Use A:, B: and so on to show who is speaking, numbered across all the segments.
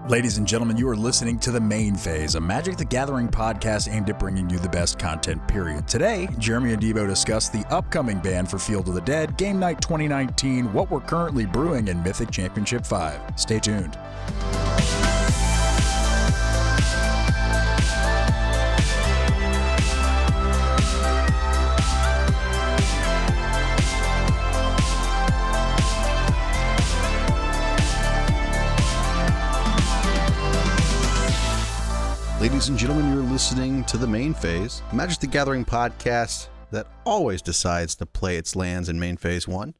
A: Ladies and gentlemen, you are listening to The Main Phase, a Magic the Gathering podcast aimed at bringing you the best content, period. Today, Jeremy and Dboe discuss the upcoming ban for Field of the Dead, Game Night 2019, what we're currently brewing in Mythic Championship V. Stay tuned.
B: Ladies and gentlemen, you're listening to The Main Phase, Magic the Gathering podcast that always decides to play its lands in Main Phase 1.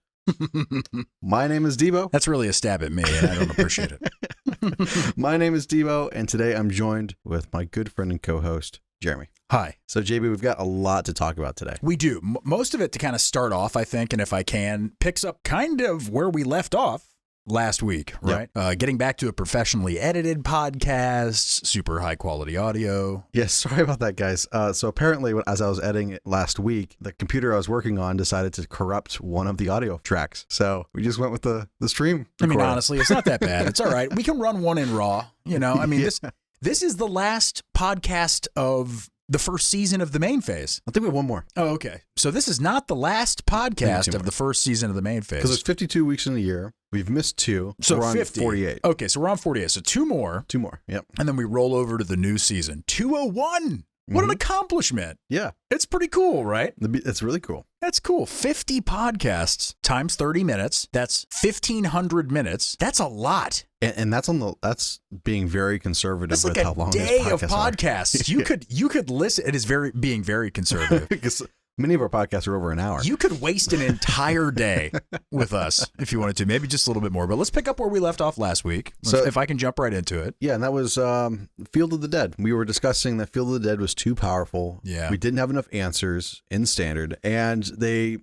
B: My name is Dboe.
A: That's really a stab at me, and I don't appreciate it.
B: My name is Dboe, and today I'm joined with my good friend and co-host, Jeremy.
A: Hi.
B: So, JB, we've got a lot to talk about today.
A: We do. Most of it to kind of start off, I think, and if I can, picks up kind of where we left off last week, right? Yep. Getting back to a professionally edited podcast, super high quality audio.
B: Yes, sorry about that, guys. So apparently, as I was editing it last week, the computer I was working on decided to corrupt one of the audio tracks. So we just went with the stream recording.
A: I mean, honestly, it's not that bad. It's all right. We can run one in RAW. You know, I mean,
B: Yeah.
A: This is the last podcast of the first season of The Main Phase.
B: I think we have one more.
A: Oh, okay. So this is not the last podcast of the first season of The Main Phase.
B: Because there's 52 weeks in a year. We've missed two.
A: So
B: we're
A: 50.
B: on 48.
A: Okay, so we're on 48. So two more.
B: Two more. Yep.
A: And then we roll over to the new season. 201. What an accomplishment.
B: Yeah.
A: It's pretty cool, right?
B: It's really cool.
A: That's cool. 50 podcasts times 30 minutes. That's 1,500 minutes. That's a lot.
B: And that's being very conservative.
A: That's
B: with
A: like
B: how long
A: a day of
B: podcasts
A: podcasts. You could listen. It is being very conservative.
B: Because many of our podcasts are over an hour.
A: You could waste an entire day with us if you wanted to. Maybe just a little bit more. But let's pick up where we left off last week. So, if I can jump right into it.
B: Yeah, and that was Field of the Dead. We were discussing that Field of the Dead was too powerful.
A: Yeah.
B: We didn't have enough answers in Standard. And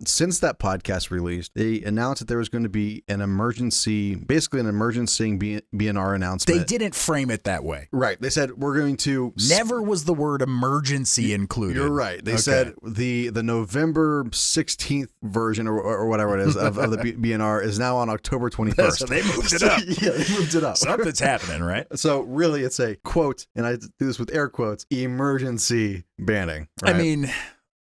B: since that podcast released, they announced that there was going to be basically an emergency BNR announcement.
A: They didn't frame it that way.
B: Right. They said, we're going to...
A: Never was the word emergency included.
B: You're right. They said the November 16th version or whatever it is of the BNR is now on October 21st.
A: So they moved it up.
B: Yeah, they moved it up.
A: Something's happening, right?
B: So really it's a quote, and I do this with air quotes, emergency banning. Right?
A: I mean,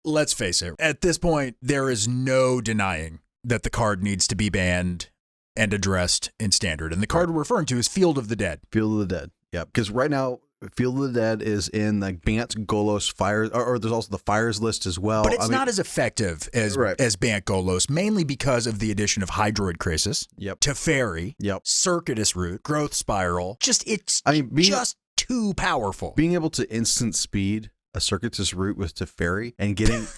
A: let's face it. At this point, there is no denying that the card needs to be banned and addressed in Standard. And the card we're referring to is Field of the Dead.
B: Field of the Dead. Yeah, because right now, Field of the Dead is in the Bant Golos Fires, or there's also the Fires list as well.
A: But it's not as effective as Bant Golos, mainly because of the addition of Hydroid Krasis, Teferi, Circuitous Root, Growth Spiral. It's just too powerful.
B: Being able to instant speed a Circuitous Root with Teferi and getting,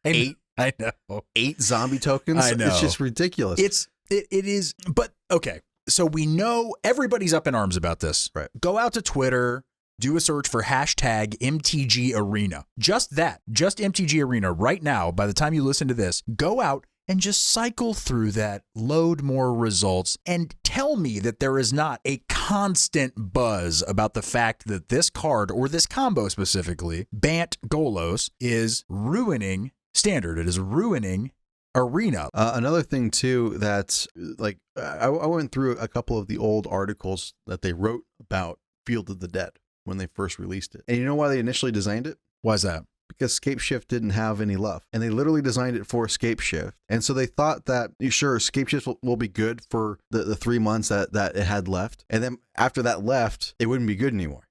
B: eight?
A: I know.
B: 8 zombie tokens?
A: I know.
B: It's just ridiculous.
A: It is, but okay. So we know everybody's up in arms about this.
B: Right.
A: Go out to Twitter, do a search for hashtag MTG Arena. Just that, just MTG Arena right now. By the time you listen to this, go out and just cycle through that, load more results, and tell me that there is not a constant buzz about the fact that this card, or this combo specifically, Bant Golos, is ruining Standard. It is ruining Arena.
B: Another thing too, that's like I went through a couple of the old articles that they wrote about Field of the Dead when they first released it. And you know why they initially designed it?
A: Why is that?
B: Because Scapeshift didn't have any love. And they literally designed it for Scapeshift. And so they thought that, sure, Scapeshift will be good for the 3 months that it had left. And then after that left, it wouldn't be good anymore.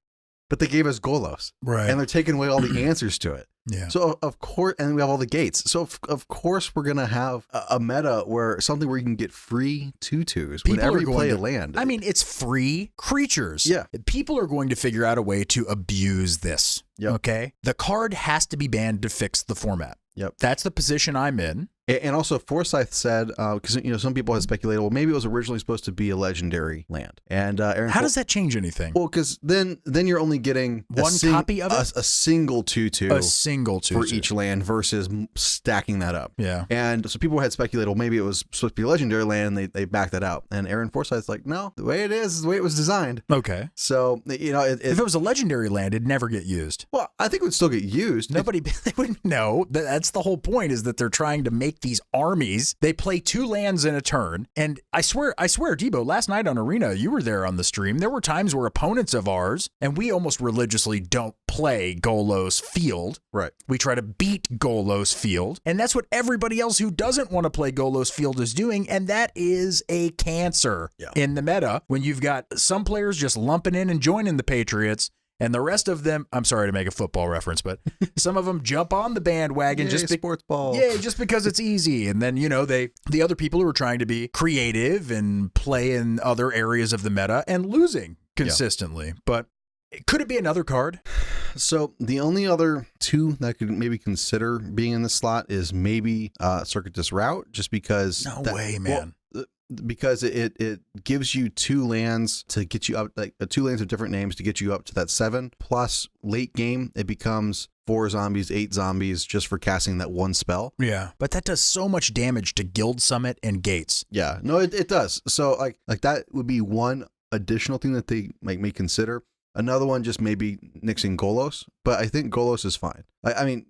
B: But they gave us Golos.
A: Right.
B: And they're taking away all the answers to it.
A: Yeah.
B: So of course, and we have all the gates. So of course we're gonna have a meta where you can get free 2/2s whenever you play a land.
A: I mean, it's free creatures.
B: Yeah.
A: People are going to figure out a way to abuse this.
B: Yep.
A: Okay. The card has to be banned to fix the format.
B: Yep.
A: That's the position I'm in.
B: And also Forsyth said, because some people had speculated, well, maybe it was originally supposed to be a legendary land. And Aaron,
A: how does that change anything?
B: Well, because then you're only getting
A: one copy of it,
B: a single 2/2,
A: a single 2/2
B: for each land versus stacking that up.
A: Yeah.
B: And so people had speculated, well, maybe it was supposed to be a legendary land, and they backed that out. And Aaron Forsyth's like, no, the way it is the way it was designed.
A: Okay.
B: So if
A: it was a legendary land, it'd never get used.
B: Well, I think it would still get used.
A: They wouldn't know. That's the whole point, is that they're trying to make make these armies. They play 2 lands in a turn. And I swear, Dboe, last night on Arena, you were there on the stream. There were times where opponents of ours, and we almost religiously don't play Golos Field.
B: Right.
A: We try to beat Golos Field. And that's what everybody else who doesn't want to play Golos Field is doing. And that is a cancer in the meta when you've got some players just lumping in and joining the Patriots. And the rest of them, I'm sorry to make a football reference, but some of them jump on the bandwagon
B: sports ball.
A: Yeah, just because it's easy. And then, the other people who are trying to be creative and play in other areas of the meta and losing consistently. Yeah. But could it be another card?
B: So the only other 2 that I could maybe consider being in the slot is maybe Circuitous Route, just because.
A: No way, man.
B: Well, because it gives you 2 lands to get you up, like 2 lands of different names to get you up to that 7. Plus late game, it becomes 4 zombies, 8 zombies just for casting that 1 spell.
A: Yeah, but that does so much damage to Guild Summit and Gates.
B: Yeah, no, it does. So like that would be one additional thing that they may consider. Another one just maybe nixing Golos, but I think Golos is fine. I mean,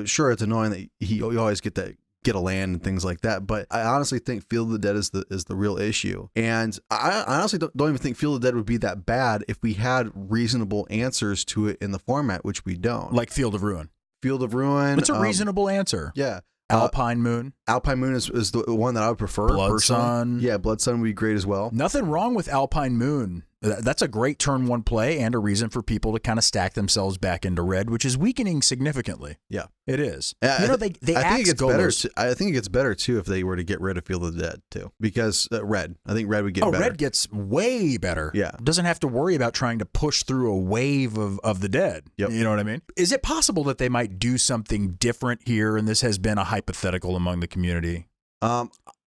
B: sure, it's annoying that you always get a land and things like that, but I honestly think Field of the Dead is the real issue. And I honestly don't even think Field of the Dead would be that bad if we had reasonable answers to it in the format, which we don't.
A: Like Field of Ruin.
B: Field of Ruin.
A: It's a reasonable answer.
B: Yeah.
A: Alpine Moon.
B: Alpine Moon is the one that I would prefer.
A: Blood Sun.
B: Yeah, Blood Sun would be great as well.
A: Nothing wrong with Alpine Moon. That's a great turn 1 play and a reason for people to kind of stack themselves back into red, which is weakening significantly.
B: Yeah.
A: It is.
B: They
A: I think it gets
B: better. I think it gets better too if they were to get rid of Field of the Dead too, because red. I think red would get better.
A: Red gets way better.
B: Yeah.
A: Doesn't have to worry about trying to push through a wave of the dead.
B: Yep.
A: You know what I mean? Is it possible that they might do something different here? And this has been a hypothetical among the community.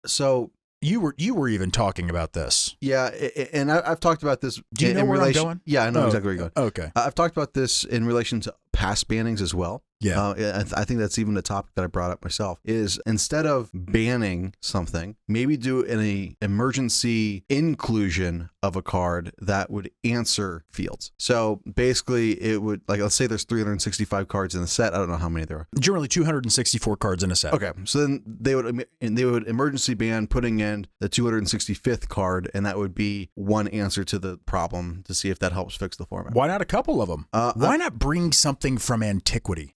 B: So
A: you were even talking about this.
B: Yeah, and I've talked about this.
A: Do you know where I'm going?
B: Yeah, I know exactly where you're going.
A: Okay.
B: I've talked about this in relation to past bannings as well.
A: Yeah.
B: I think that's even a topic that I brought up myself, is instead of banning something, maybe do an emergency inclusion of a card that would answer fields. So basically it would, like, let's say there's 365 cards in the set. I don't know how many there are.
A: Generally 264 cards in a set.
B: Okay. So then they would emergency ban putting in the 265th card, and that would be one answer to the problem to see if that helps fix the format.
A: Why not a couple of them? Why not bring something from antiquity?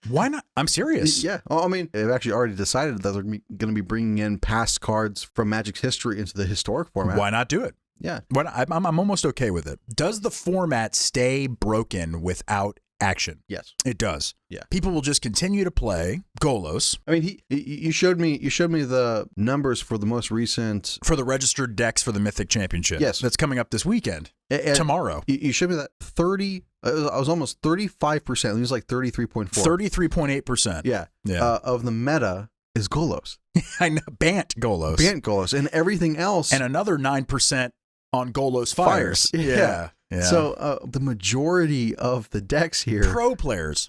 A: Why not? I'm serious.
B: Yeah. Well, I mean, they've actually already decided that they're going to be bringing in past cards from Magic's history into the historic format.
A: Why not do it?
B: Yeah.
A: Why not? I'm almost okay with it. Does the format stay broken without action?
B: Yes.
A: It does.
B: Yeah.
A: People will just continue to play Golos.
B: I mean, you showed me the numbers for the most recent,
A: for the registered decks for the Mythic Championship.
B: Yes.
A: That's coming up this weekend. Tomorrow.
B: You showed me that 30. I was almost 35%. It was like 33.4.
A: 33.8%.
B: Yeah. Of the meta is Golos.
A: I know. Bant Golos.
B: Bant Golos. And everything else.
A: And another 9% on Golos Fires.
B: Yeah. So the majority of the decks here, pro players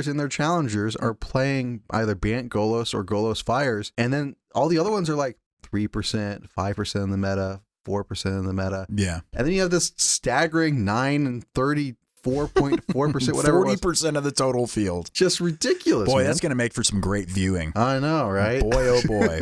B: in their challengers are playing either Bant Golos or Golos Fires. And then all the other ones are like 3%, 5% in the meta, 4% in the meta.
A: Yeah.
B: And then you have this staggering 9 and 34.4%, whatever
A: 40% of the total field.
B: Just ridiculous.
A: Boy,
B: man.
A: That's going to make for some great viewing.
B: I know, right?
A: Boy, oh boy.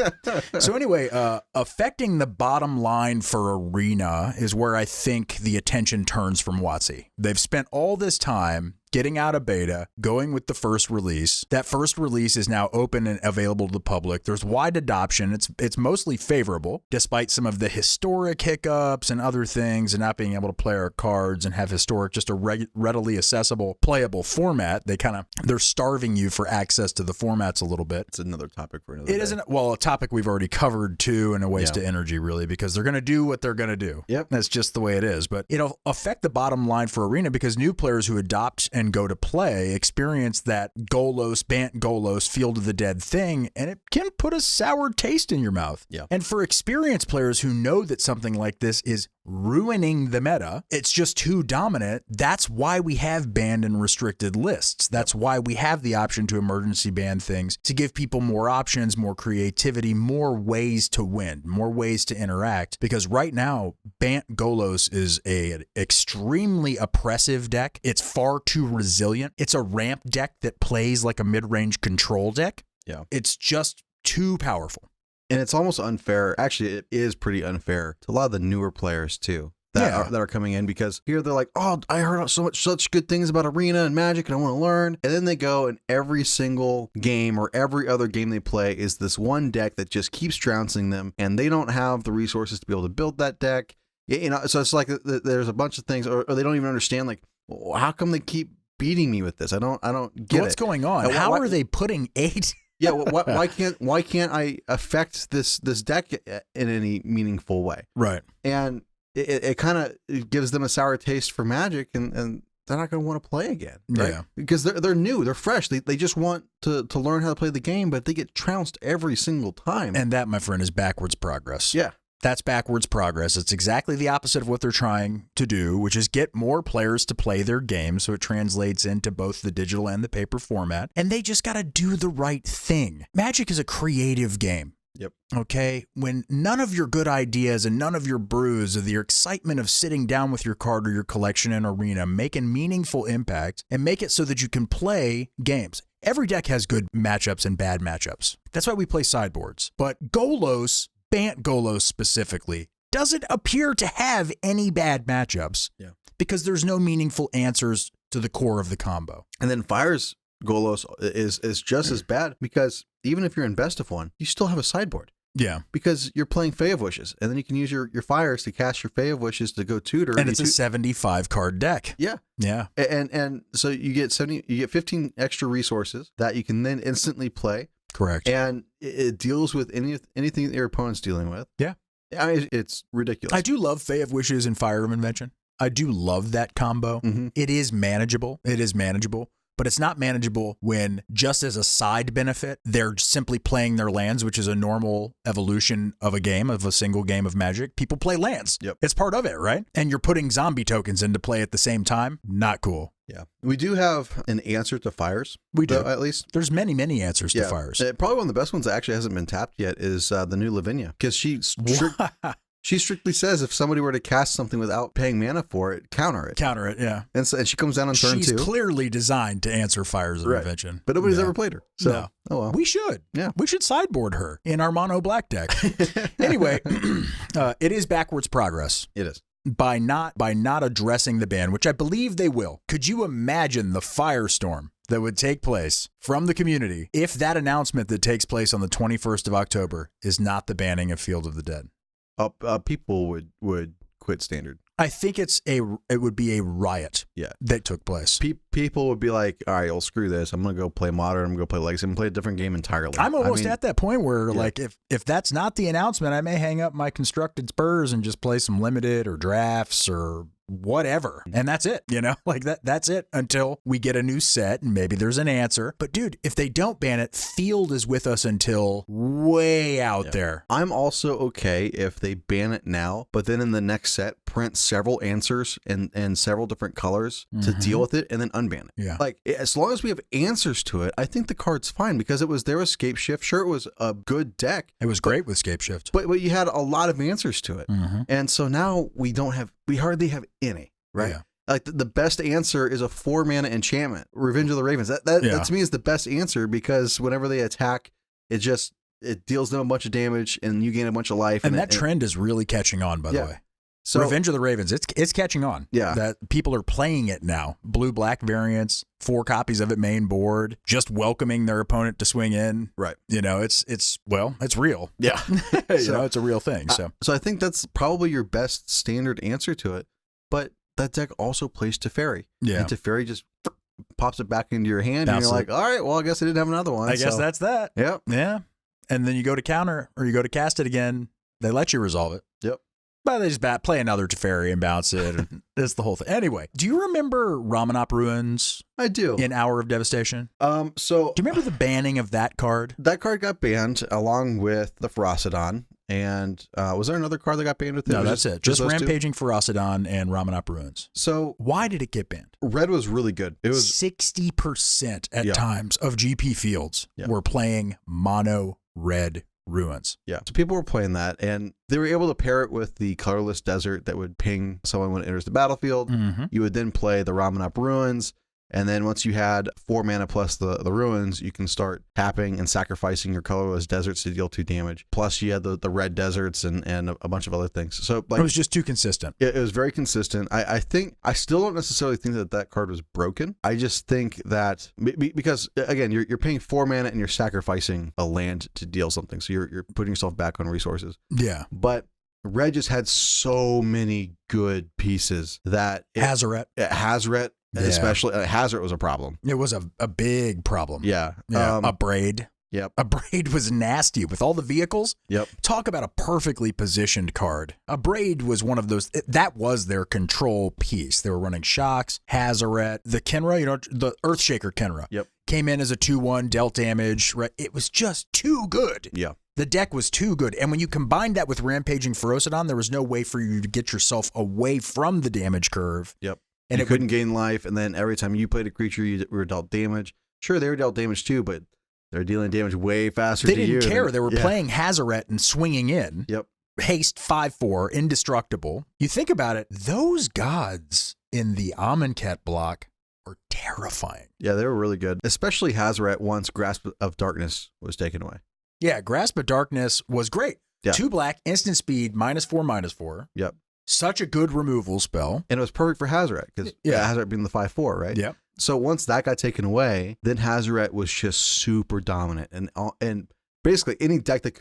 A: So anyway, affecting the bottom line for Arena is where I think the attention turns from WotC. They've spent all this time getting out of beta, going with the first release. That first release is now open and available to the public. There's wide adoption. It's mostly favorable, despite some of the historic hiccups and other things, and not being able to play our cards and have historic, just a readily accessible, playable format. They're starving you for access to the formats a little bit.
B: It's another topic for another day.
A: It isn't, well, a topic we've already covered too, and a waste of energy, really, because they're going to do what they're going to do.
B: Yep.
A: That's just the way it is. But it'll affect the bottom line for Arena because new players who adopt and go to play experience that Golos, Bant Golos, Field of the Dead thing, and it can put a sour taste in your mouth.
B: Yeah.
A: And for experienced players who know that something like this is ruining the meta, it's just too dominant. That's why we have banned and restricted lists. That's why we have the option to emergency ban things, to give people more options, more creativity, more ways to win, more ways to interact. Because right now, Bant Golos is an extremely oppressive deck. It's far too resilient. It's a ramp deck that plays like a mid-range control deck.
B: Yeah.
A: It's just too powerful.
B: And it's almost unfair. Actually, it is pretty unfair to a lot of the newer players too that are coming in, because here they're like, oh, I heard such good things about Arena and Magic and I want to learn. And then they go and every single game or every other game they play is this one deck that just keeps trouncing them, and they don't have the resources to be able to build that deck. You know, so it's like there's a bunch of things, or they don't even understand, like, how come they keep beating me with this? I don't get
A: What's going on? How are they putting 8?
B: Yeah, why can't I affect this deck in any meaningful way?
A: Right.
B: And it kind of gives them a sour taste for Magic, and they're not going to want to play again, right?
A: Yeah.
B: Because they're new, they're fresh. They just want to learn how to play the game, but they get trounced every single time.
A: And that, my friend, is backwards progress.
B: Yeah.
A: That's backwards progress. It's exactly the opposite of what they're trying to do, which is get more players to play their game so it translates into both the digital and the paper format. And they just got to do the right thing. Magic is a creative game.
B: Yep.
A: Okay? When none of your good ideas and none of your brews or your excitement of sitting down with your card or your collection in Arena make a meaningful impact and make it so that you can play games. Every deck has good matchups and bad matchups. That's why we play sideboards. But Golos, Bant Golos specifically, doesn't appear to have any bad matchups because there's no meaningful answers to the core of the combo.
B: And then Fire's Golos is just as bad, because even if you're in best of one, you still have a sideboard.
A: Yeah.
B: Because you're playing Fae of Wishes, and then you can use your Fires to cast your Fae of Wishes to go tutor.
A: And it's a 75 card deck.
B: Yeah.
A: Yeah.
B: And so you get 15 extra resources that you can then instantly play.
A: Correct.
B: And it deals with anything that your opponent's dealing with.
A: Yeah.
B: I mean, it's ridiculous.
A: I do love Fae of Wishes and Fire of Invention. I do love that combo.
B: Mm-hmm.
A: It is manageable. But it's not manageable when, just as a side benefit, they're simply playing their lands, which is a normal evolution of a single game of Magic. People play lands.
B: Yep.
A: It's part of it, right? And you're putting zombie tokens into play at the same time. Not cool.
B: Yeah. We do have an answer to Fires.
A: We do.
B: At least.
A: There's many answers to Fires.
B: Probably one of the best ones that actually hasn't been tapped yet is the new Lavinia. Because she strictly says if somebody were to cast something without paying mana for it, counter it.
A: Yeah.
B: And she comes down on turn 2.
A: She's clearly designed to answer Fires of Invention.
B: But nobody's ever played her. So,
A: no.
B: Oh well.
A: We should.
B: Yeah.
A: We should sideboard her in our mono black deck. Anyway, it is backwards progress.
B: It is.
A: By not addressing the ban, which I believe they will. Could you imagine the firestorm that would take place from the community if that announcement that takes place on the 21st of October is not the banning of Field of the Dead?
B: People would quit Standard.
A: I think it would be a riot that took place.
B: People would be like, all right, well, screw this. I'm going to go play Modern. I'm going to go play Legacy. I'm going to play a different game entirely.
A: I'm almost at that point where, like, if that's not the announcement, I may hang up my constructed Spurs and just play some limited or drafts or whatever. And that's it, like that's it until we get a new set and maybe there's an answer. But dude, if they don't ban it, Field is with us until way out there.
B: I'm also okay if they ban it now, but then in the next set, print several answers and several different colors to deal with it and then unban it.
A: Yeah.
B: Like, as long as we have answers to it, I think the card's fine, because there was Scape Shift. Sure, it was a good deck.
A: It was great with Scape Shift.
B: But you had a lot of answers to it. And so now we hardly have any, right? Yeah. Like the best answer is a 4-mana enchantment, Revenge of the Ravens. That to me is the best answer, because whenever they attack, it deals them a bunch of damage and you gain a bunch of life.
A: And that trend is really catching on, by the way. So Revenge of the Ravens, it's catching on.
B: Yeah.
A: That people are playing it now. Blue-black variants, 4 copies of it main board, just welcoming their opponent to swing in.
B: Right.
A: It's real.
B: Yeah.
A: It's a real thing. So
B: I think that's probably your best Standard answer to it. But that deck also plays Teferi.
A: Yeah.
B: And Teferi just pops it back into your hand, and you're like, all right, well, I guess I didn't have another one.
A: I guess that's that.
B: Yep.
A: Yeah. And then you go to counter or you go to cast it again. They let you resolve it.
B: Yep.
A: But they just play another Teferi and bounce it. And it's the whole thing. Anyway, do you remember Ramanop Ruins?
B: I do.
A: In Hour of Devastation?
B: So
A: do you remember the banning of that card?
B: That card got banned along with the Ferocidon. And was there another card that got banned with it?
A: No, that's it. Just Rampaging
B: 2?
A: Ferocidon and Ramanop Ruins.
B: So
A: why did it get banned?
B: Red was really good. It was
A: 60% at times of GP Fields were playing mono red Ruins.
B: Yeah. So people were playing that, and they were able to pair it with the colorless desert that would ping someone when it enters the battlefield. You would then play the Ramanop Ruins. And then once you had 4 mana plus the ruins, you can start tapping and sacrificing your colorless deserts to deal 2 damage. Plus you had the red deserts and a bunch of other things. So like,
A: it was just too consistent.
B: It was very consistent. I think, I still don't necessarily think that card was broken. I just think that, because again, you're paying 4 mana and you're sacrificing a land to deal something. So you're putting yourself back on resources.
A: Yeah.
B: But Red just had so many good pieces that
A: Hazoret.
B: Hazoret, especially Hazoret was a problem.
A: It was a big problem.
B: Yeah.
A: A braid.
B: Yep.
A: A braid was nasty with all the vehicles.
B: Yep.
A: Talk about a perfectly positioned card. A braid was one of those, that was their control piece. They were running shocks, Hazoret, the Kenra, the Earthshaker Kenra.
B: Yep.
A: Came in as a 2/1, dealt damage. Right? It was just too good.
B: Yeah.
A: The deck was too good. And when you combined that with Rampaging Ferocidon, there was no way for you to get yourself away from the damage curve.
B: Yep.
A: And
B: you couldn't gain life, and then every time you played a creature, you were dealt damage. Sure, they were dealt damage too, but they're dealing damage way faster
A: to
B: you.
A: They didn't care. They were playing Hazoret and swinging in.
B: Yep.
A: Haste 5/4, indestructible. You think about it, those gods in the Amonkhet block were terrifying.
B: Yeah, they were really good, especially Hazoret once Grasp of Darkness was taken away.
A: Yeah, Grasp of Darkness was great.
B: Yeah.
A: 2 black, instant speed, -4/-4.
B: Yep.
A: Such a good removal spell.
B: And it was perfect for Hazoret, because Hazoret being the 5/4, right?
A: Yep.
B: So once that got taken away, then Hazoret was just super dominant, and basically any deck that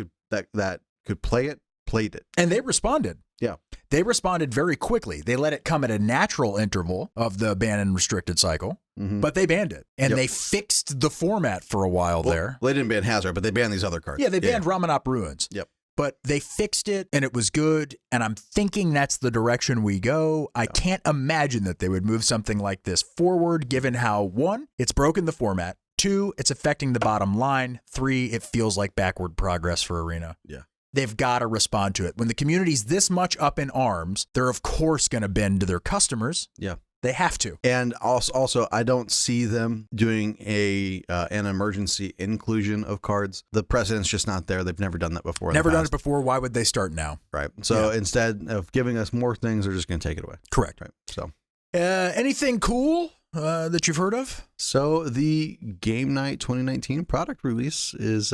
B: could play it, played it.
A: And they responded.
B: Yeah.
A: They responded very quickly. They let it come at a natural interval of the ban and restricted cycle, but they banned it. And they fixed the format for a while there.
B: Well, they didn't ban Hazoret, but they banned these other cards.
A: Yeah, they banned Ramanop Ruins.
B: Yep.
A: But they fixed it, and it was good, and I'm thinking that's the direction we go. I can't imagine that they would move something like this forward, given how, 1, it's broken the format, 2, it's affecting the bottom line, 3, it feels like backward progress for Arena.
B: Yeah.
A: They've got to respond to it. When the community's this much up in arms, they're of course going to bend to their customers.
B: Yeah.
A: They have to.
B: And also, I don't see them doing an emergency inclusion of cards. The precedent's just not there. They've never done that before.
A: Never done it before. Why would they start now?
B: Right. So instead of giving us more things, they're just going to take it away.
A: Correct.
B: Right. So
A: anything cool that you've heard of?
B: So the Game Night 2019 product release is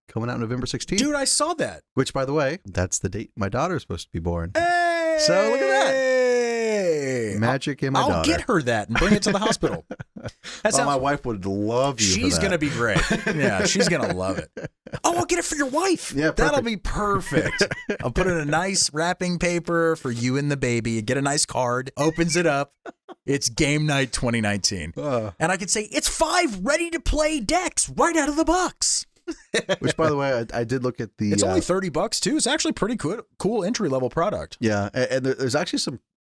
B: coming out November 16th.
A: Dude, I saw that.
B: Which, by the way, that's the date my daughter's supposed to be born.
A: Hey!
B: So look at that. Magic in my daughter.
A: I'll get her that and bring it to the hospital.
B: My wife would love you.
A: She's going to be great. Yeah, she's going to love it. Oh, I'll get it for your wife.
B: Yeah, perfect.
A: That'll be perfect. I'll put it in a nice wrapping paper for you and the baby. Get a nice card. Opens it up. It's Game Night 2019. And I could say, it's 5 ready-to-play decks right out of the box.
B: Which, by the way, I did look at the...
A: It's only $30 too. It's actually pretty cool entry-level product.
B: Yeah, and there's actually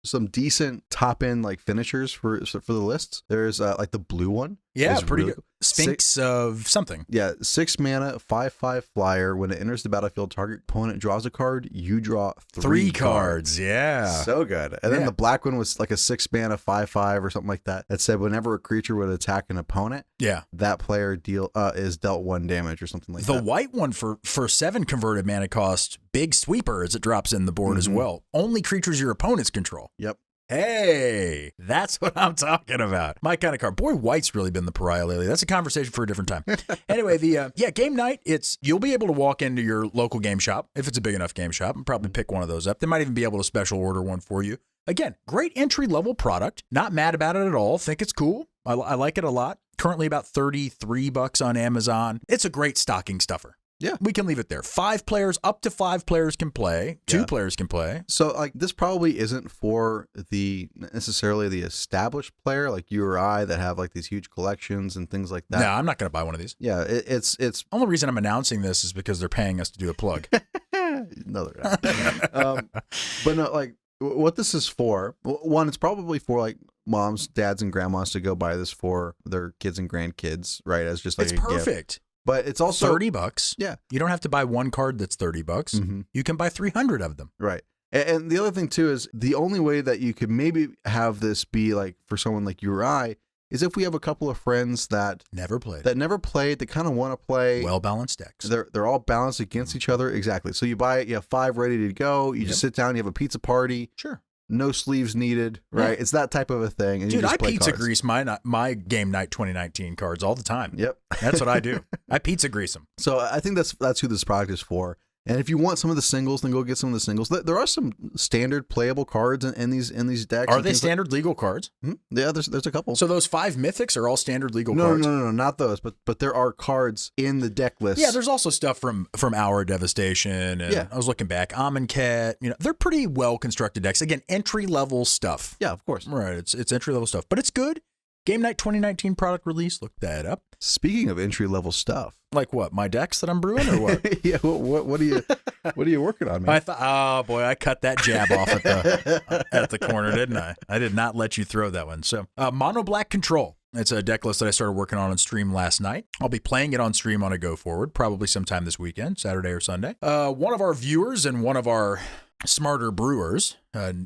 B: some decent top-end like finishers for the lists. There's like the blue one.
A: Yeah, pretty
B: really
A: good. Sphinx of something.
B: Yeah, 6 mana, 5/5 flyer. When it enters the battlefield, target opponent draws a card. You draw 3 cards.
A: Yeah,
B: so good. And then the black one was like a 6 mana, 5/5 or something like that. That said, whenever a creature would attack an opponent, that player is dealt 1 damage or something like that.
A: The white one for 7 converted mana cost, big sweeper as it drops in the board as well. Only creatures your opponents control.
B: Yep.
A: Hey, that's what I'm talking about. My kind of card. Boy, white's really been the pariah lately. That's a conversation for a different time. Anyway, Game Night, you'll be able to walk into your local game shop, if it's a big enough game shop, and probably pick one of those up. They might even be able to special order one for you. Again, great entry-level product. Not mad about it at all. Think it's cool. I like it a lot. Currently about $33 on Amazon. It's a great stocking stuffer.
B: Yeah.
A: We can leave it there. 5 players, up to 5 players can play. 2 players can play.
B: So like this probably isn't for necessarily the established player like you or I that have like these huge collections and things like that.
A: No, I'm not going to buy one of these.
B: Yeah, it's
A: only reason I'm announcing this is because they're paying us to do a plug.
B: No, they're not. But no, like what this is for, one, it's probably for like moms, dads, and grandmas to go buy this for their kids and grandkids, right? As just like
A: it's perfect.
B: Gift. But it's also
A: $30.
B: Yeah.
A: You don't have to buy one card that's $30. Mm-hmm. You can buy 300 of them.
B: Right. And the other thing too is the only way that you could maybe have this be like for someone like you or I is if we have a couple of friends that
A: never played, that
B: kind of want to play
A: well-balanced decks.
B: They're all balanced against each other. Exactly. So you have 5 ready to go. You just sit down, you have a pizza party.
A: Sure.
B: no sleeves needed, right?
A: Yeah.
B: It's that type of a thing. And
A: Dude,
B: you just
A: I
B: play
A: pizza
B: cards.
A: grease my Game Night 2019 cards all the time.
B: Yep.
A: That's what I do. I pizza grease them.
B: So I think that's who this product is for. And if you want some of the singles, then go get some of the singles. There are some standard playable cards in these decks.
A: Are they standard legal cards?
B: Yeah, there's a couple.
A: So those 5 mythics are all standard legal cards?
B: No, not those. But there are cards in the deck list.
A: Yeah, there's also stuff from Our Devastation. And I was looking back. Amonkhet. They're pretty well constructed decks. Again, entry level stuff.
B: Yeah, of course.
A: Right. It's entry level stuff, but it's good. Game Night 2019 product release. Look that up.
B: Speaking of entry level stuff,
A: like what? My decks that I'm brewing, or what?
B: Yeah. What are you working on, man?
A: I thought, oh boy, I cut that jab off at the corner, didn't I? I did not let you throw that one. So, Mono Black Control. It's a deck list that I started working on stream last night. I'll be playing it on stream on a go forward, probably sometime this weekend, Saturday or Sunday. One of our viewers and one of our smarter brewers,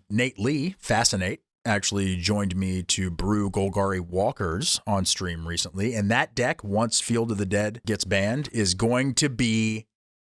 A: Nate Lee, Fascinate, actually joined me to brew Golgari Walkers on stream recently. And that deck, once Field of the Dead gets banned, is going to be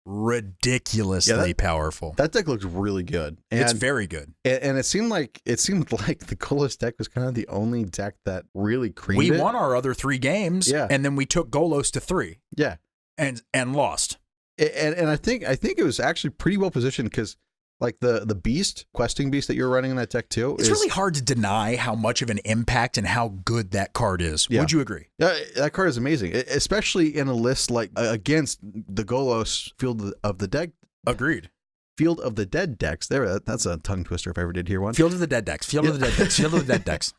A: ridiculously powerful.
B: That deck looks really good. And,
A: it's very good.
B: And it seemed like the Golos deck was kind of the only deck that really creamed it.
A: We won our other 3 games, and then we took Golos to 3.
B: Yeah.
A: And lost.
B: And I think it was actually pretty well positioned because like the beast, questing beast that you're running in that deck too.
A: It's really hard to deny how much of an impact and how good that card is.
B: Yeah.
A: Would you agree?
B: Yeah, that card is amazing, especially in a list like against the Golos Field of the Dead.
A: Agreed.
B: Field of the Dead decks. That's a tongue twister if I ever did hear one.
A: Field of the Dead decks. Field of the Dead decks. Field of the Dead decks.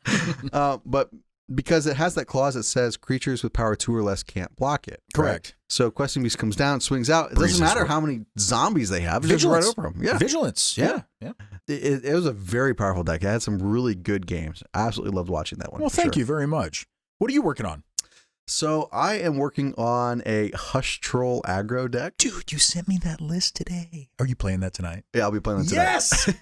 B: But because it has that clause that says creatures with power 2 or less can't block it.
A: Correct.
B: Right? So questing beast comes down, swings out. It doesn't matter how many zombies they have. It's just right over them. Yeah.
A: Vigilance. Yeah.
B: It was a very powerful deck. It had some really good games. I absolutely loved watching that one.
A: Well, thank you very much. What are you working on?
B: So I am working on a Hush Troll aggro deck.
A: Dude, you sent me that list today. Are you playing that tonight?
B: Yeah, I'll be playing that tonight.
A: Yes!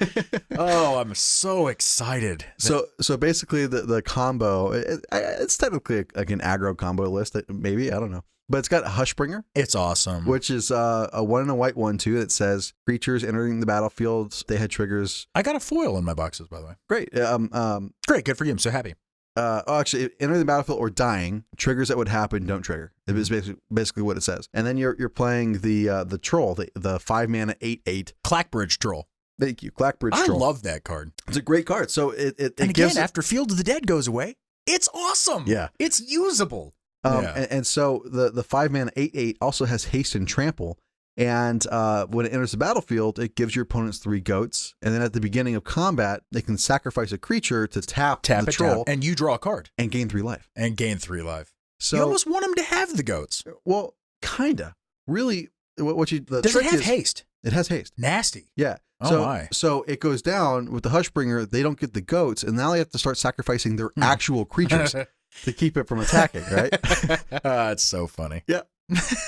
A: Oh, I'm so excited.
B: So basically the combo, it's technically like an aggro combo list, maybe, I don't know. But it's got Hushbringer.
A: It's awesome.
B: Which is a 1 and a white 1/2 that says creatures entering the battlefield, they had triggers.
A: I got a foil in my boxes, by the way.
B: Great.
A: Great, good for you. I'm so happy.
B: Actually, entering the battlefield or dying, triggers that would happen don't trigger. It is basically what it says. And then you're playing the troll, the 5 mana 8/8
A: Clackbridge Troll.
B: Thank you, Clackbridge Troll.
A: I love that card.
B: It's a great card. So it
A: and
B: gives
A: again, after Field of the Dead goes away, it's awesome.
B: Yeah,
A: it's usable.
B: And so the 5 mana 8/8 also has haste and trample. And when it enters the battlefield, it gives your opponents 3 goats. And then at the beginning of combat, they can sacrifice a creature to tap the troll.
A: And you draw a card.
B: And gain 3 life.
A: So you almost want them to have the goats.
B: Well, kinda. Really, does
A: it have haste?
B: It has haste.
A: Nasty.
B: Yeah. So it goes down with the Hushbringer. They don't get the goats, and now they have to start sacrificing their actual creatures to keep it from attacking, right?
A: It's so funny.
B: Yeah.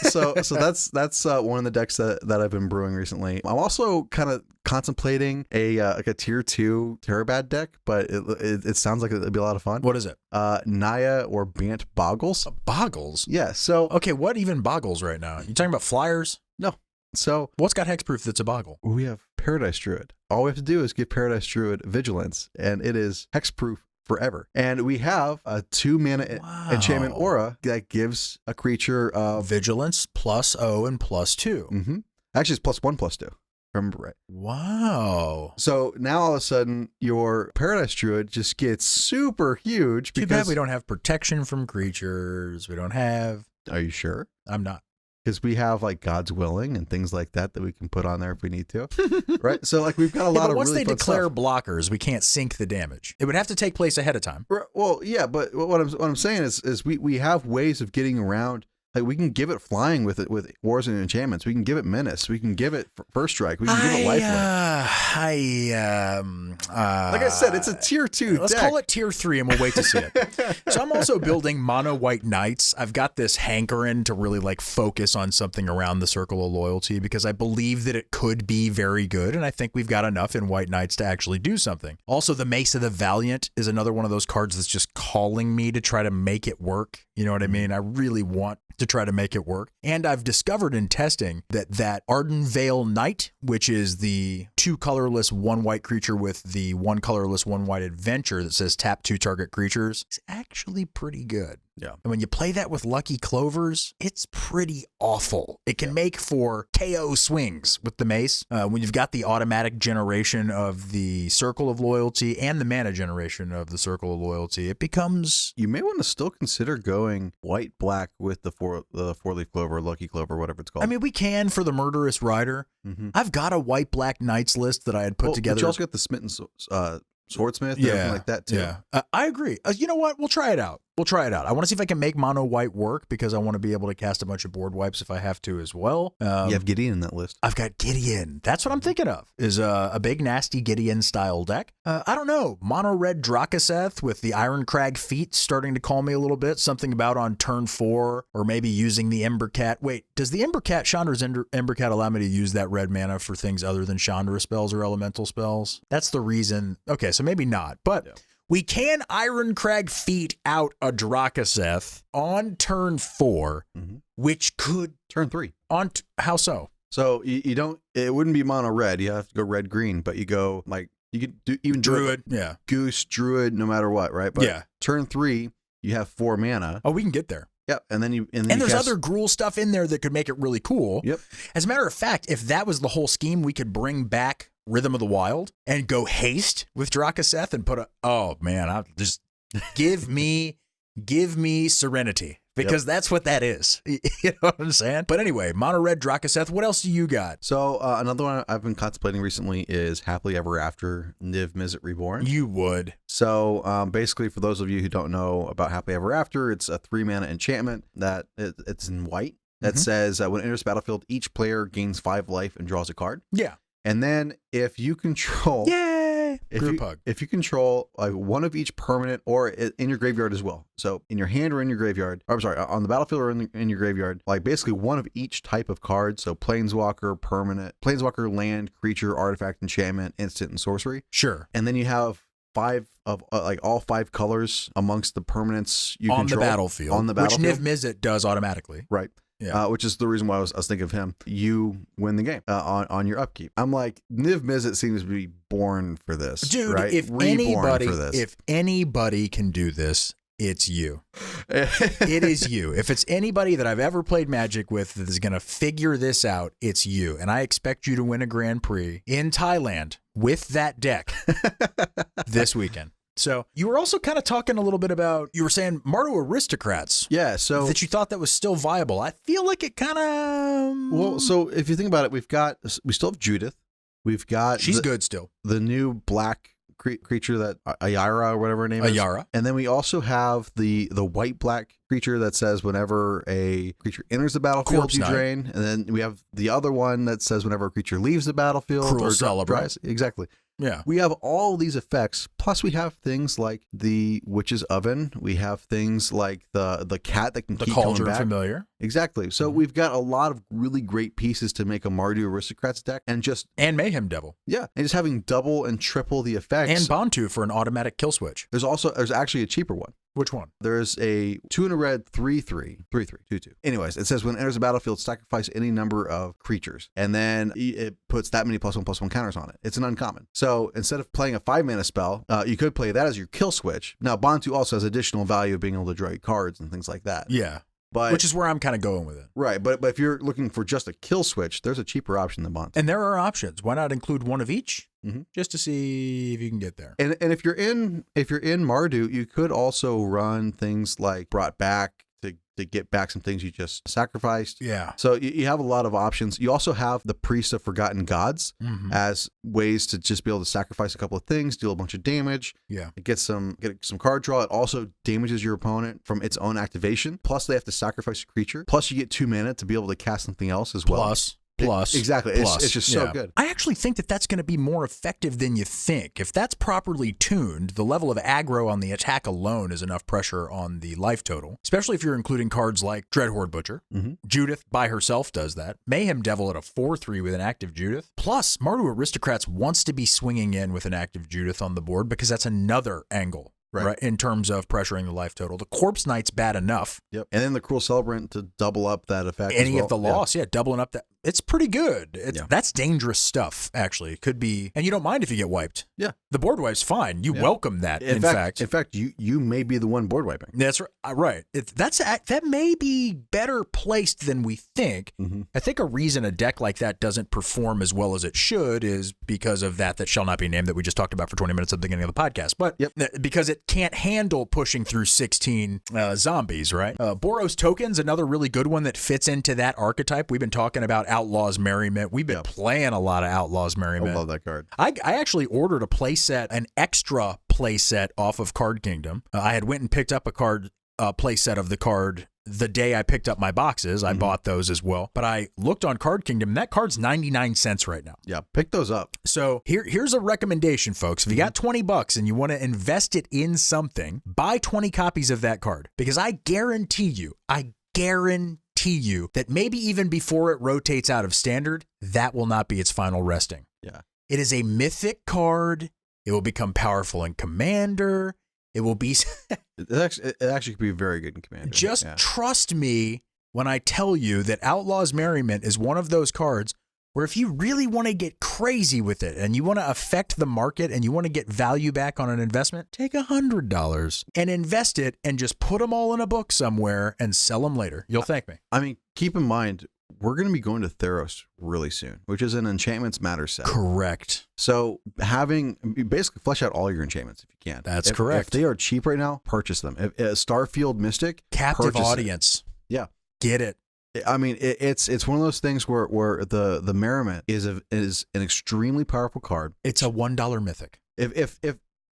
B: So that's one of the decks that I've been brewing recently. I'm also kind of contemplating like a tier 2 Terabad deck, but it sounds like it'd be a lot of fun.
A: What is it?
B: Naya or Bant Boggles.
A: Boggles?
B: Yeah. So
A: okay, what even boggles right now? You talking about flyers?
B: No. So
A: what's got hexproof that's a boggle?
B: We have Paradise Druid. All we have to do is give Paradise Druid Vigilance, and it is hexproof forever. And we have a 2 mana enchantment aura that gives a creature
A: Vigilance +0 and +2.
B: Mm-hmm. Actually, it's +1/+2. If I remember right.
A: Wow.
B: So now all of a sudden, your Paradise Druid just gets super huge.
A: Too bad we don't have protection from creatures. We don't have.
B: Are you sure?
A: I'm not.
B: Because we have like God's Willing and things like that we can put on there if we need to, right? So like we've got a lot of
A: once
B: really fun
A: declare
B: stuff.
A: blockers, we can't sink the damage. It would have to take place ahead of time.
B: Well, yeah, but what I'm saying is we have ways of getting around. Like we can give it flying with wars and enchantments. We can give it menace. We can give it first strike. We can give it lifelink. Like I said, it's a tier 2
A: Let's
B: deck.
A: call it tier 3 and we'll wait to see it. So I'm also building mono white knights. I've got this hankering to really like focus on something around the Circle of Loyalty because I believe that it could be very good. And I think we've got enough in white knights to actually do something. Also, the Mace of the Valiant is another one of those cards that's just calling me to try to make it work. You know what I mean? I really want to try to make it work. And I've discovered in testing that Ardenvale Knight, which is the 2 colorless, 1 white creature with the 1 colorless, 1 white adventure that says tap 2 target creatures, is actually pretty good.
B: Yeah.
A: And when you play that with Lucky Clovers, it's pretty awful. It can make for KO swings with the mace. When you've got the automatic generation of the Circle of Loyalty and the mana generation of the Circle of Loyalty, it becomes...
B: You may want to still consider going white-black with the four-leaf clover, Lucky Clover, whatever it's called.
A: I mean, we can for the Murderous Rider. I've got a white-black Knights list that I had put together.
B: But you also got the Smitten Swordsmith, everything like that too.
A: Yeah, I agree. You know what? We'll try it out. I want to see if I can make mono white work because I want to be able to cast a bunch of board wipes if I have to as well.
B: You have Gideon in that list.
A: I've got Gideon. That's what I'm thinking of, is a big, nasty Gideon style deck. I don't know. Mono red Drakaseth with the Iron Crag feet starting to call me a little bit. Something about on turn 4 or maybe using the Ember Cat. Wait, does the Ember Cat, Chandra's Ember Cat, allow me to use that red mana for things other than Chandra spells or elemental spells? That's the reason. Okay, so maybe not, but... Yeah. We can Iron Crag feet out a Drakaseth on turn 4, which could...
B: Turn 3.
A: How so?
B: So you don't... It wouldn't be mono red. You have to go red-green, but you go like... You could do even
A: Druid,
B: Goose, Druid, no matter what, right? But turn 3, you have 4 mana.
A: Oh, we can get there.
B: Yep, and then you...
A: And there's other Gruul stuff in there that could make it really cool.
B: Yep.
A: As a matter of fact, if that was the whole scheme, we could bring back Rhythm of the Wild and go haste with Drakaseth and put oh man, I'll just give me Serenity, because that's what that is. You know what I'm saying? But anyway, mono red Drakaseth, what else do you got?
B: So another one I've been contemplating recently is Happily Ever After Niv Mizzet Reborn.
A: You would.
B: So basically, for those of you who don't know about Happily Ever After, it's a 3 mana enchantment that it's in white that says when it enters the battlefield, each player gains 5 life and draws a card.
A: Yeah.
B: And then if you control...
A: Yay!
B: If you control one of each permanent or in your graveyard as well. So in your hand or in your graveyard, or I'm sorry, on the battlefield or in your graveyard, like basically one of each type of card. So Planeswalker, permanent, Planeswalker, land, creature, artifact, enchantment, instant, and sorcery.
A: Sure.
B: And then you have 5 of all 5 colors amongst the permanents you control.
A: On the battlefield. Which Niv Mizzet does automatically.
B: Right. Yeah. Which is the reason why I was thinking of him. You win the game on your upkeep. I'm like, Niv Mizzet seems to be born for this.
A: Dude,
B: right?
A: if anybody can do this, it's you. It is you. If it's anybody that I've ever played Magic with that is going to figure this out, it's you. And I expect you to win a Grand Prix in Thailand with that deck this weekend. So you were also kind of talking a little bit about, you were saying Mardu Aristocrats.
B: Yeah, so...
A: That you thought that was still viable. I feel like it kind of...
B: Well, so if you think about it, we still have Judith. We've got...
A: She's good still.
B: The new black creature that Ayara or whatever her name is.
A: Ayara.
B: And then we also have the white-black creature that says whenever a creature enters the battlefield, you drain. And then we have the other one that says whenever a creature leaves the battlefield.
A: Cruel Celebrant.
B: Exactly.
A: Yeah.
B: We have all these effects, plus we have things like the Witch's Oven. We have things like the cat that can keep coming back. The Cauldron
A: Familiar.
B: Exactly. So we've got a lot of really great pieces to make a Mardu Aristocrats deck, and
A: Mayhem Devil.
B: Yeah, and just having double and triple the effects.
A: And Bantu for an automatic kill switch.
B: There's actually a cheaper one.
A: Which one?
B: There's a 2 and a red 3/3. 2/2. Anyways, it says when it enters the battlefield, sacrifice any number of creatures. And then it puts that many +1/+1 counters on it. It's an uncommon. So instead of playing a 5 mana spell, you could play that as your kill switch. Now, Bantu also has additional value of being able to draw you cards and things like that.
A: Yeah. Which is where I'm kind of going with it.
B: Right. But if you're looking for just a kill switch, there's a cheaper option than Bantu.
A: And there are options. Why not include one of each? Just to see if you can get there.
B: And if you're in Mardu, you could also run things like Brought Back to get back some things you just sacrificed.
A: Yeah.
B: So you have a lot of options. You also have the Priest of Forgotten Gods as ways to just be able to sacrifice a couple of things, deal a bunch of damage.
A: Yeah.
B: Get some card draw. It also damages your opponent from its own activation. Plus they have to sacrifice a creature. Plus you get 2 mana to be able to cast something else as well. Exactly. It's just so good.
A: I actually think that that's going to be more effective than you think. If that's properly tuned, the level of aggro on the attack alone is enough pressure on the life total, especially if you're including cards like Dreadhorde Butcher. Judith by herself does that. Mayhem Devil at a 4/3 with an active Judith. Plus, Mardu Aristocrats wants to be swinging in with an active Judith on the board because that's another angle right? In terms of pressuring the life total. The Corpse Knight's bad enough.
B: Yep. And then the Cruel Celebrant to double up that effect.
A: Any of the loss, doubling up that. It's pretty good.
B: Yeah.
A: That's dangerous stuff, actually. It could be, and you don't mind if you get wiped.
B: Yeah.
A: The board wipe's fine. You welcome that, in fact.
B: In fact, you may be the one board wiping.
A: That's right. That may be better placed than we think.
B: Mm-hmm.
A: I think a reason a deck like that doesn't perform as well as it should is because of that shall not be named that we just talked about for 20 minutes at the beginning of the podcast. But because it can't handle pushing through 16 zombies, right? Boros Token's another really good one that fits into that archetype. We've been talking about Outlaws Merriment. We've been playing a lot of Outlaws Merriment.
B: I love that card.
A: I actually ordered a playset, an extra playset off of Card Kingdom. I had went and picked up a playset of the card the day I picked up my boxes. I bought those as well. But I looked on Card Kingdom, and that card's 99 cents right now.
B: Yeah, pick those up.
A: So here's a recommendation, folks. If you got $20 and you want to invest it in something, buy 20 copies of that card. Because I guarantee you that maybe even before it rotates out of standard, that will not be its final resting.
B: Yeah.
A: It is a mythic card. It will become powerful in Commander. It will be...
B: it actually could be very good in Commander.
A: Just trust me when I tell you that Outlaws Merriment is one of those cards where if you really want to get crazy with it and you want to affect the market and you want to get value back on an investment, take $100 and invest it and just put them all in a book somewhere and sell them later. You'll thank me.
B: I mean, keep in mind, we're going to be going to Theros really soon, which is an Enchantments Matter set.
A: Correct.
B: So basically flesh out all your enchantments if you can.
A: That's correct.
B: If they are cheap right now, purchase them. Starfield Mystic.
A: Captive audience.
B: Yeah.
A: Get it.
B: I mean, it's one of those things where the Merriment is an extremely powerful card.
A: It's a $1 mythic.
B: If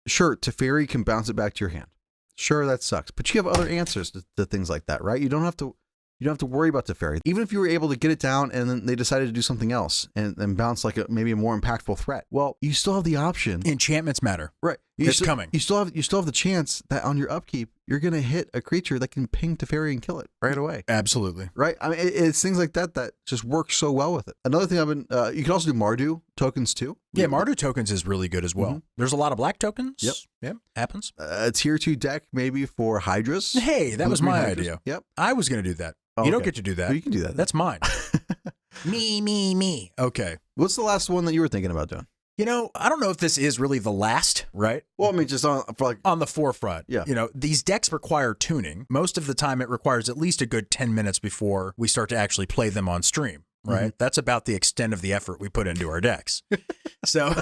B: sure, Teferi can bounce it back to your hand. Sure, that sucks, but you have other answers to things like that, right? You don't have to worry about Teferi. Even if you were able to get it down and then they decided to do something else and bounce like maybe a more impactful threat. Well, you still have the option.
A: Enchantments Matter.
B: Right.
A: It's coming.
B: You still have the chance that on your upkeep, you're going to hit a creature that can ping Teferi and kill it right away.
A: Absolutely.
B: Right. I mean, it's things like that just work so well with it. Another thing you can also do Mardu tokens too.
A: Yeah, Mardu tokens is really good as well. Mm-hmm. There's a lot of black tokens.
B: Yep.
A: Happens.
B: A tier 2 deck maybe for Hydras.
A: Hey, that was my idea.
B: Yep.
A: I was going to do that.
B: Oh,
A: you don't get to do that.
B: Oh, you can do that.
A: That's mine. Me. Okay.
B: What's the last one that you were thinking about doing?
A: I don't know if this is really the last, right?
B: Well, I mean, just on
A: the forefront.
B: Yeah.
A: These decks require tuning. Most of the time, it requires at least a good 10 minutes before we start to actually play them on stream. Right. Mm-hmm. That's about the extent of the effort we put into our decks. So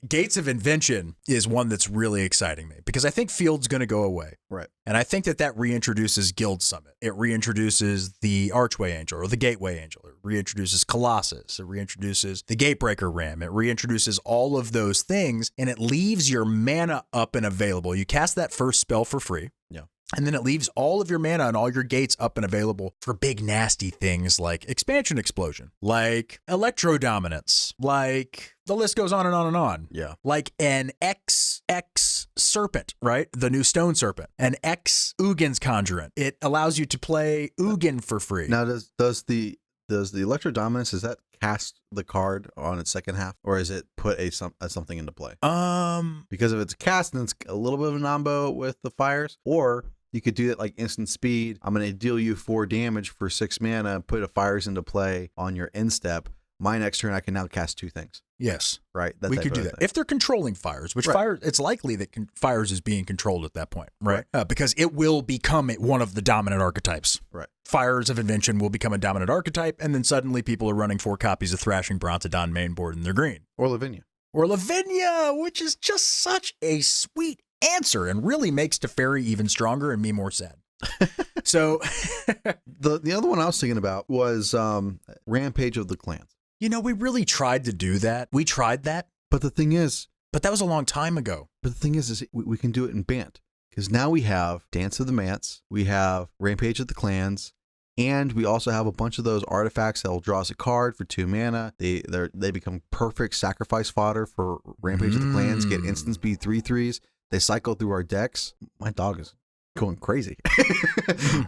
A: Gates of Invention is one that's really exciting me because I think Field's going to go away.
B: Right.
A: And I think that reintroduces Guild Summit. It reintroduces the Archway Angel or the Gateway Angel. It reintroduces Colossus. It reintroduces the Gatebreaker Ram. It reintroduces all of those things and it leaves your mana up and available. You cast that first spell for free.
B: Yeah.
A: And then it leaves all of your mana and all your gates up and available for big nasty things like Expansion Explosion, like Electro Dominance, like the list goes on and on and on.
B: Yeah.
A: Like an XX Serpent, right? The new Stone Serpent. An X Ugin's Conjurant. It allows you to play Ugin for free.
B: Now, does the Electro Dominance, does that cast the card on its second half, or is it put something into play? Because if it's cast, then it's a little bit of a nombo with the fires, or you could do it like instant speed. I'm going to deal you 4 damage for 6 mana, put a fires into play on your end step. My next turn, I can now cast 2 things.
A: Yes.
B: Right.
A: We could do that. If they're controlling fires, which fires, it's likely that fires is being controlled at that point, right? Because it will become one of the dominant archetypes.
B: Right.
A: Fires of Invention will become a dominant archetype, and then suddenly people are running 4 copies of Thrashing Brontodon mainboard and they're green.
B: Or Lavinia.
A: Which is just such a sweet answer and really makes Teferi even stronger and me more sad. So
B: the other one I was thinking about was Rampage of the Clans.
A: We really tried to do that. We tried that.
B: But the thing is...
A: But that was a long time ago.
B: But the thing is we can do it in Bant. Because now we have Dance of the Mance, we have Rampage of the Clans, and we also have a bunch of those artifacts that will draw us a card for 2 mana. They become perfect sacrifice fodder for Rampage of the Clans, get instant speed 3/3s. They cycle through our decks. My dog is going crazy.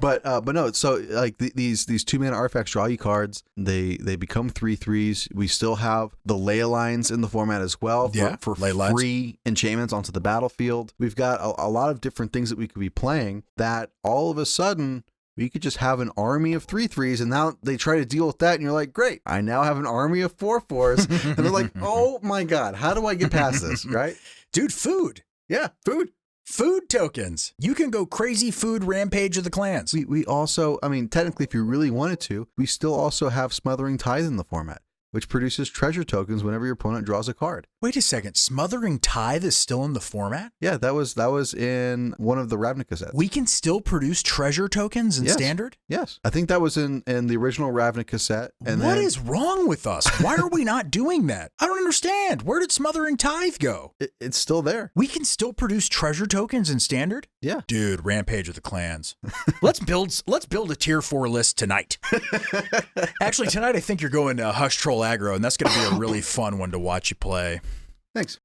B: but no, so like these 2-mana artifacts draw you cards. They become 3/3s. We still have the ley lines in the format as well for free enchantments onto the battlefield. We've got a lot of different things that we could be playing that all of a sudden we could just have an army of 3/3s, and now they try to deal with that, and you're like, great, I now have an army of 4/4s, and they're like, oh my god, how do I get past this, right?
A: Dude, food.
B: Yeah, food.
A: Food tokens. You can go crazy food rampage of the clans.
B: We also, I mean, technically, if you really wanted to, we still also have Smothering Tithe in the format, which produces treasure tokens whenever your opponent draws a card.
A: Wait a second. Smothering Tithe is still in the format?
B: Yeah, that was in one of the Ravnica sets.
A: We can still produce treasure tokens in Standard?
B: Yes. I think that was in the original Ravnica set. And
A: what is wrong with us? Why are we not doing that? I don't understand. Where did Smothering Tithe go?
B: It's still there.
A: We can still produce treasure tokens in Standard?
B: Yeah.
A: Dude, Rampage of the Clans. Let's build a tier 4 list tonight. Actually, tonight I think you're going to Hush Troll Aggro, and that's going to be a really fun one to watch you play.
B: Thanks.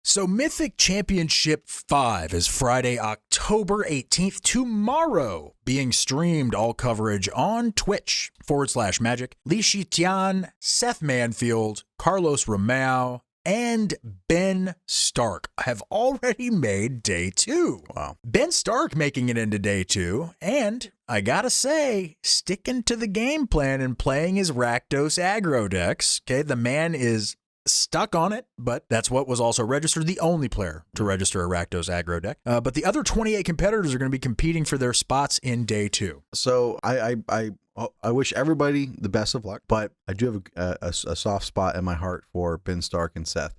A: So Mythic Championship V is Friday, October 18th, tomorrow, being streamed, all coverage on Twitch/Magic. Li Shitian, Seth Manfield, Carlos Romao, and Ben Stark have already made day 2.
B: Wow.
A: Ben Stark making it into day 2, and I gotta say, sticking to the game plan and playing his Rakdos aggro decks. Okay, the man is stuck on it, but that's what was also registered, the only player to register a Rakdos aggro deck. But the other 28 competitors are going to be competing for their spots in day 2.
B: So I wish everybody the best of luck, but I do have a soft spot in my heart for Ben Stark and Seth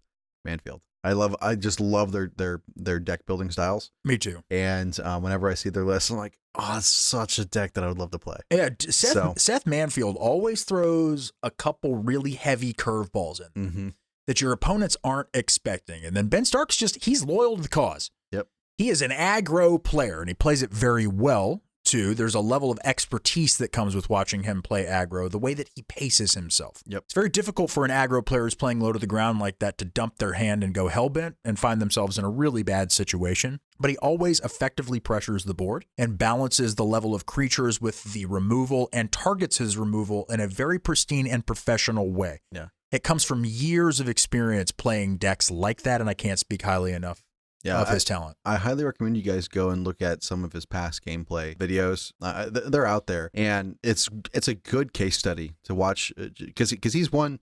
B: Manfield. I just love their deck building styles.
A: Me too.
B: And whenever I see their list, I'm like, oh, it's such a deck that I would love to play.
A: Yeah, Seth Manfield always throws a couple really heavy curveballs in that your opponents aren't expecting. And then Ben Stark's he's loyal to the cause.
B: Yep.
A: He is an aggro player, and he plays it very well, too. There's a level of expertise that comes with watching him play aggro, the way that he paces himself.
B: Yep.
A: It's very difficult for an aggro player who's playing low to the ground like that to dump their hand and go hellbent and find themselves in a really bad situation. But he always effectively pressures the board and balances the level of creatures with the removal and targets his removal in a very pristine and professional way.
B: Yeah.
A: It comes from years of experience playing decks like that, and I can't speak highly enough of his talent.
B: I highly recommend you guys go and look at some of his past gameplay videos. They're out there, and it's a good case study to watch because he's won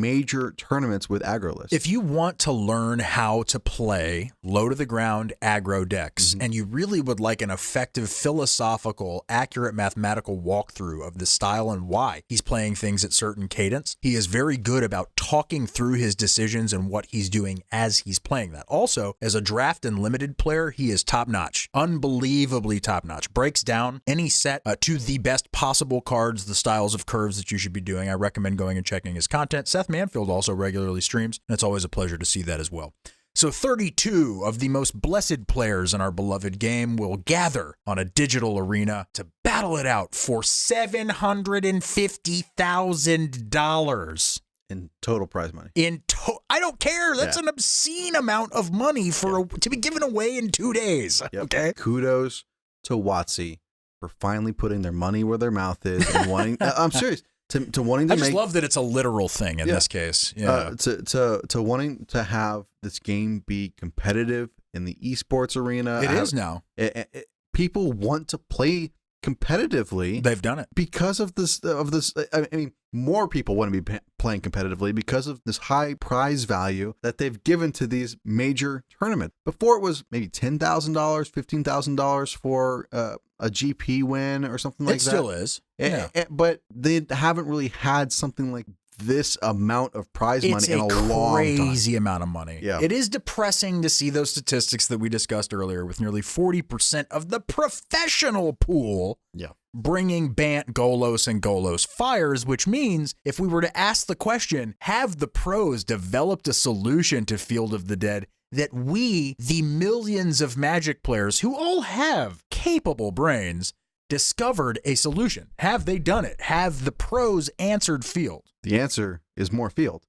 B: major tournaments with aggro lists.
A: If you want to learn how to play low to the ground aggro decks, and you really would like an effective, philosophical, accurate mathematical walkthrough of the style and why he's playing things at certain cadence, he is very good about talking through his decisions and what he's doing as he's playing that. Also, as a draft and limited player, he is top-notch, unbelievably top-notch. Breaks down any set to the best possible cards, the styles of curves that you should be doing. I recommend going and checking his content. Seth Manfield also regularly streams, and it's always a pleasure to see that as well. So 32 of the most blessed players in our beloved game will gather on a digital arena to battle it out for $750,000
B: in total prize money.
A: I don't care. That's an obscene amount of money to be given away in 2 days.
B: Yep.
A: Okay.
B: Kudos to WotC for finally putting their money where their mouth is and wanting. I'm serious. To wanting to
A: I just love that it's a literal thing in this case. Yeah.
B: To wanting to have this game be competitive in the esports arena.
A: It is now.
B: People want to play competitively.
A: They've done it
B: because of this. I mean, more people want to be playing competitively because of this high prize value that they've given to these major tournaments. Before it was maybe $10,000, $15,000 for a GP win or something like that.
A: It still is.
B: But they haven't really had something like this amount of prize money in a long time.
A: It's a crazy amount of money.
B: Yeah.
A: It is depressing to see those statistics that we discussed earlier with nearly 40% of the professional pool bringing Bant, Golos, and Golos Fires, which means if we were to ask the question, have the pros developed a solution to Field of the Dead, that we, the millions of Magic players who all have capable brains, discovered a solution? Have they done it? Have the pros answered Field?
B: The answer is more Field,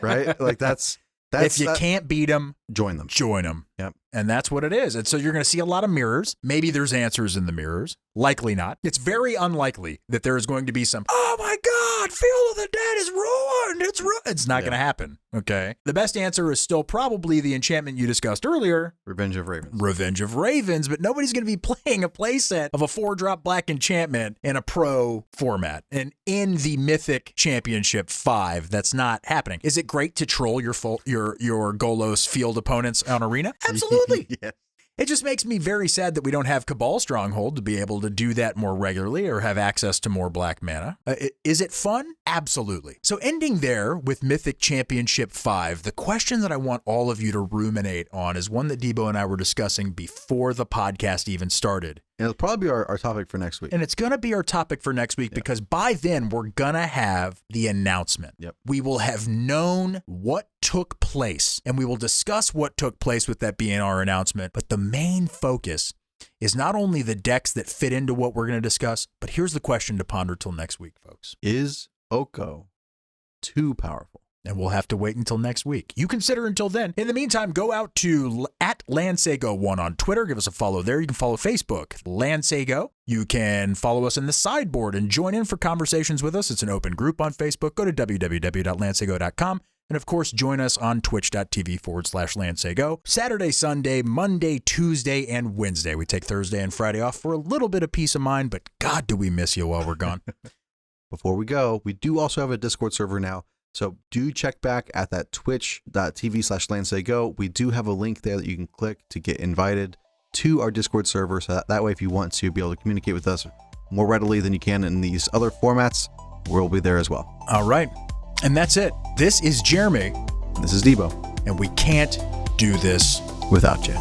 B: right? Like that's
A: if you can't beat them,
B: join them.
A: Join them.
B: Yep.
A: And that's what it is. And so you're going to see a lot of mirrors. Maybe there's answers in the mirrors. Likely not. It's very unlikely that there is going to be some, oh my God, Field of the Dead is ruined. It's ruined. It's not going to happen. Okay. The best answer is still probably the enchantment you discussed earlier.
B: Revenge of Ravens.
A: Revenge of Ravens, but nobody's going to be playing a playset of a 4-drop black enchantment in a pro format. And in the Mythic Championship V, that's not happening. Is it great to troll your Golos Field opponents on Arena? Absolutely.
B: Yeah.
A: It just makes me very sad that we don't have Cabal Stronghold to be able to do that more regularly or have access to more black mana. Is it fun? Absolutely. So ending there with Mythic Championship V, the question that I want all of you to ruminate on is one that Dboe and I were discussing before the podcast even started.
B: And it'll probably be our topic for next week.
A: And it's going to be our topic for next week because by then we're going to have the announcement.
B: Yep.
A: We will have known what took place and we will discuss what took place with that being our announcement. But the main focus is not only the decks that fit into what we're going to discuss, but here's the question to ponder till next week, folks.
B: Is Oko too powerful?
A: And we'll have to wait until next week. You consider until then. In the meantime, go out to @LandSago1 on Twitter. Give us a follow there. You can follow Facebook, LandSago. You can follow us in the sideboard and join in for conversations with us. It's an open group on Facebook. Go to www.landsago.com. And of course, join us on twitch.tv/LandSago. Saturday, Sunday, Monday, Tuesday, and Wednesday. We take Thursday and Friday off for a little bit of peace of mind, but God, do we miss you while we're gone.
B: Before we go, we do also have a Discord server now. So do check back at that twitch.tv/LandSago. We do have a link there that you can click to get invited to our Discord server. So that way, if you want to be able to communicate with us more readily than you can in these other formats, we'll be there as well.
A: All right. And that's it. This is Jeremy.
B: This is Dboe.
A: And we can't do this
B: without you.